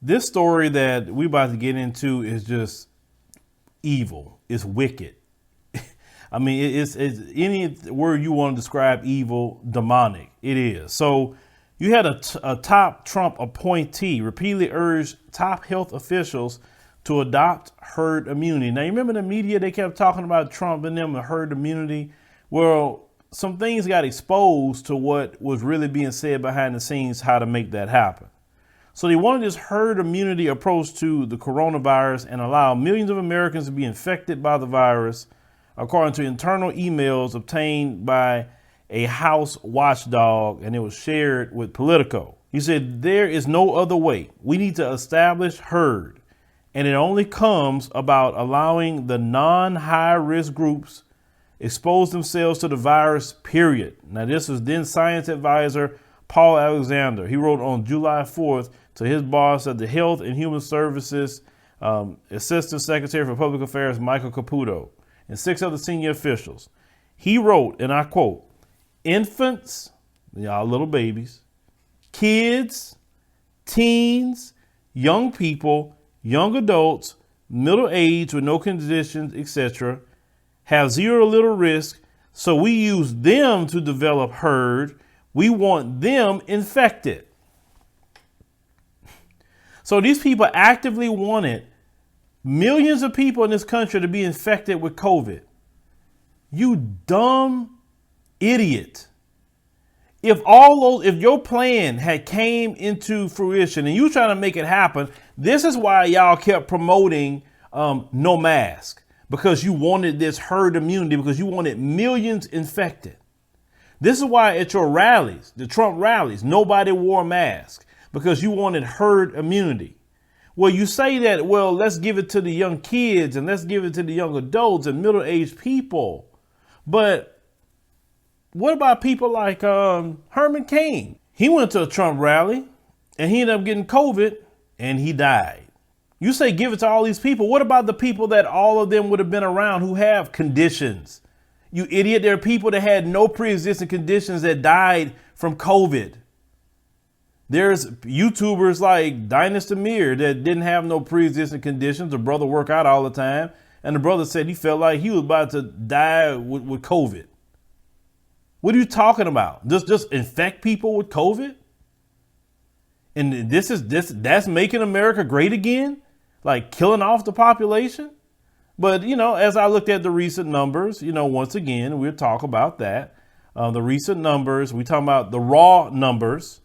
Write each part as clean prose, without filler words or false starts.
This story that we about to get into is just evil. It's wicked. I mean, it's any word you want to describe evil, demonic. It is. So you had a top Trump appointee repeatedly urged top health officials to adopt herd immunity. Now, you remember the media, they kept talking about Trump and them and herd immunity. Well, some things got exposed to what was really being said behind the scenes, how to make that happen. So they wanted this herd immunity approach to the coronavirus and allow millions of Americans to be infected by the virus, according to internal emails obtained by a House watchdog, and it was shared with Politico. He said, there is no other way. We need to establish herd, and it only comes about allowing the non-high risk groups expose themselves to the virus, period. Now, this was then science advisor Paul Alexander. He wrote on July 4th to his boss at the Health and Human Services Assistant Secretary for Public Affairs, Michael Caputo, and 6 other senior officials. He wrote, and I quote, infants, y'all little babies, kids, teens, young people, young adults, middle age with no conditions, etc., have zero to little risk. So we use them to develop herd. We want them infected. So these people actively wanted millions of people in this country to be infected with COVID. You dumb idiot. If your plan had came into fruition and you trying to make it happen, this is why y'all kept promoting no mask, because you wanted this herd immunity, because you wanted millions infected. This is why at your rallies, the Trump rallies, nobody wore a mask, because you wanted herd immunity. Well, you say that, well, let's give it to the young kids and let's give it to the young adults and middle-aged people. But what about people like Herman Cain? He went to a Trump rally and he ended up getting COVID and he died. You say give it to all these people. What about the people that all of them would have been around who have conditions? You idiot. There are people that had no pre-existing conditions that died from COVID. There's YouTubers like Dynasty Mir that didn't have no pre-existing conditions. The brother worked out all the time. And the brother said he felt like he was about to die with COVID. What are you talking about? Just infect people with COVID? And that's making America great again? Like killing off the population? But, as I looked at the recent numbers, once again, we'll talk about that. The recent numbers, we talking about the raw numbers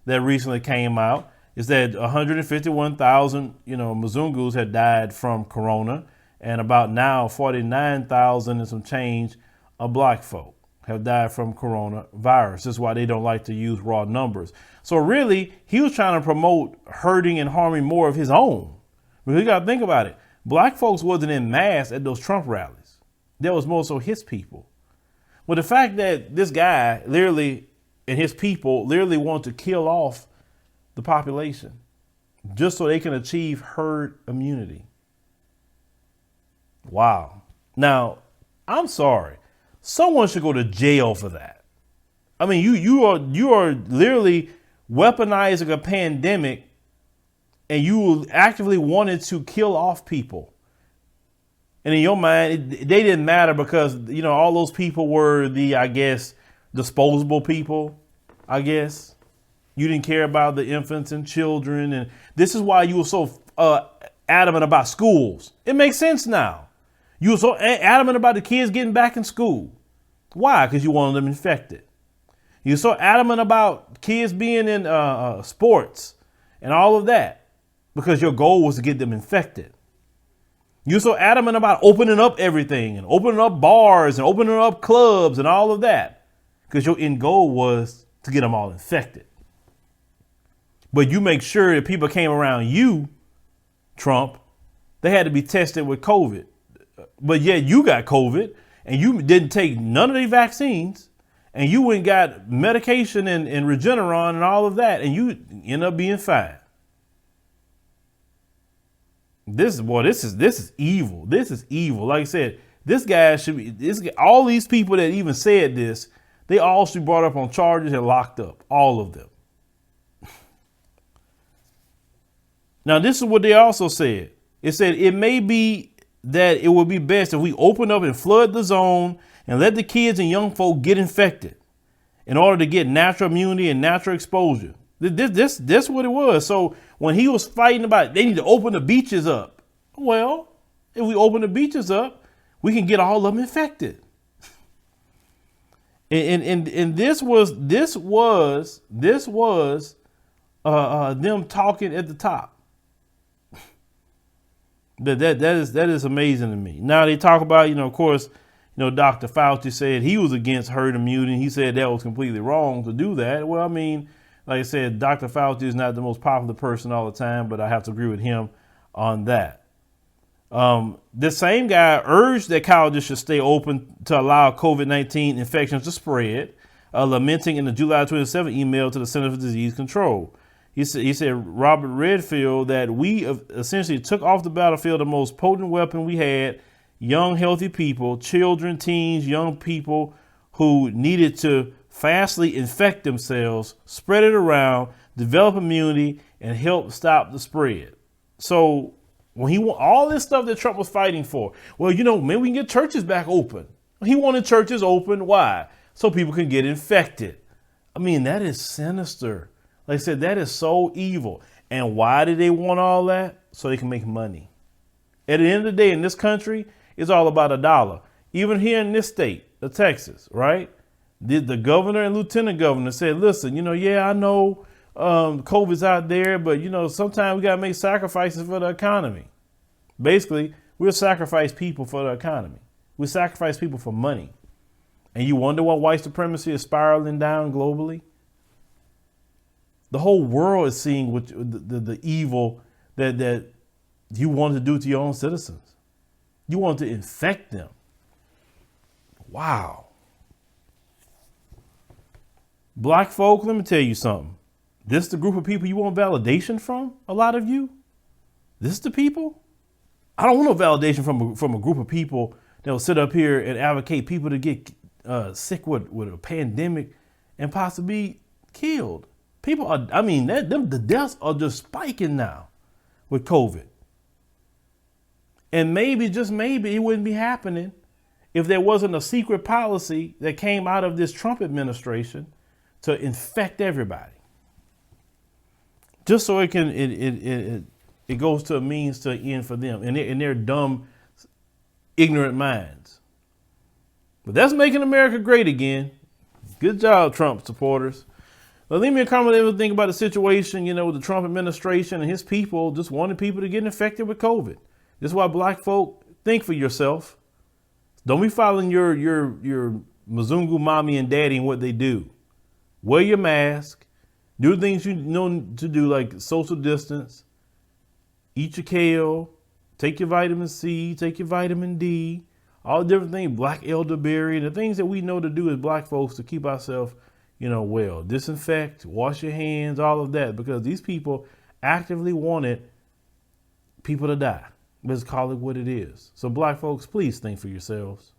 that recently came out, is that 151,000, Mzungus had died from corona, and about now 49,000 and some change of black folk have died from coronavirus. This is why they don't like to use raw numbers. So really, he was trying to promote hurting and harming more of his own. Because you got to think about it. Black folks wasn't in mass at those Trump rallies. That was more so his people. Well, the fact that this guy literally and his people literally want to kill off the population just so they can achieve herd immunity. Wow. Now, I'm sorry. Someone should go to jail for that. I mean, you are literally weaponizing a pandemic, and you actively wanted to kill off people. And in your mind, they didn't matter because, all those people were disposable people, I guess. You didn't care about the infants and children. And this is why you were so adamant about schools. It makes sense now. You were so adamant about the kids getting back in school. Why? Because you wanted them infected. You're so adamant about kids being in sports and all of that because your goal was to get them infected. You're so adamant about opening up everything and opening up bars and opening up clubs and all of that because your end goal was to get them all infected. But you make sure that people came around you, Trump, they had to be tested with COVID. But yet you got COVID and you didn't take none of the vaccines and you went and got medication and Regeneron and all of that, and you end up being fine. This is evil. This is evil. Like I said, this guy should be, all these people that even said this, they all should be brought up on charges and locked up. All of them. Now, this is what they also said. It said it may be that it would be best if we open up and flood the zone and let the kids and young folk get infected in order to get natural immunity and natural exposure. This what it was. So when he was fighting about they need to open the beaches up, well, if we open the beaches up, we can get all of them infected. And this was them talking at the top. That is amazing to me. Now they talk about, of course, Dr. Fauci said he was against herd immunity. He said that was completely wrong to do that. Well, I mean, like I said, Dr. Fauci is not the most popular person all the time, but I have to agree with him on that. The same guy urged that colleges should stay open to allow COVID-19 infections to spread, lamenting in the July 27 email to the Center for Disease Control. He said, Robert Redfield, that we essentially took off the battlefield the most potent weapon we had, young, healthy people, children, teens, young people who needed to fastly infect themselves, spread it around, develop immunity, and help stop the spread. So when he want all this stuff that Trump was fighting for, well, maybe we can get churches back open. He wanted churches open. Why? So people can get infected. I mean, that is sinister. Like I said, that is so evil. And why do they want all that? So they can make money. At the end of the day, in this country, it's all about a dollar. Even here in this state of Texas, right? The governor and lieutenant governor said, listen, I know COVID's out there, but, sometimes we got to make sacrifices for the economy. Basically, we'll sacrifice people for the economy. We sacrifice people for money. And you wonder why white supremacy is spiraling down globally? The whole world is seeing what the evil that you want to do to your own citizens. You want to infect them. Wow. Black folk, let me tell you something. This is the group of people you want validation from, a lot of you? This is the people? I don't want no validation from a group of people that will sit up here and advocate people to get sick with a pandemic and possibly killed. People are, the deaths are just spiking now with COVID. And maybe, just maybe, it wouldn't be happening if there wasn't a secret policy that came out of this Trump administration to infect everybody. Just so it goes to a means to an end for them and their dumb, ignorant minds. But that's making America great again. Good job, Trump supporters. Well, leave me a comment what you think about the situation, with the Trump administration and his people just wanting people to get infected with COVID. This is why black folk, think for yourself. Don't be following your Mzungu mommy and daddy and what they do. Wear your mask. Do the things you know to do, like social distance. Eat your kale. Take your vitamin C. Take your vitamin D. All the different things. Black elderberry. The things that we know to do as black folks to keep ourselves well. Disinfect, wash your hands, all of that, because these people actively wanted people to die. Let's call it what it is. So black folks, please think for yourselves.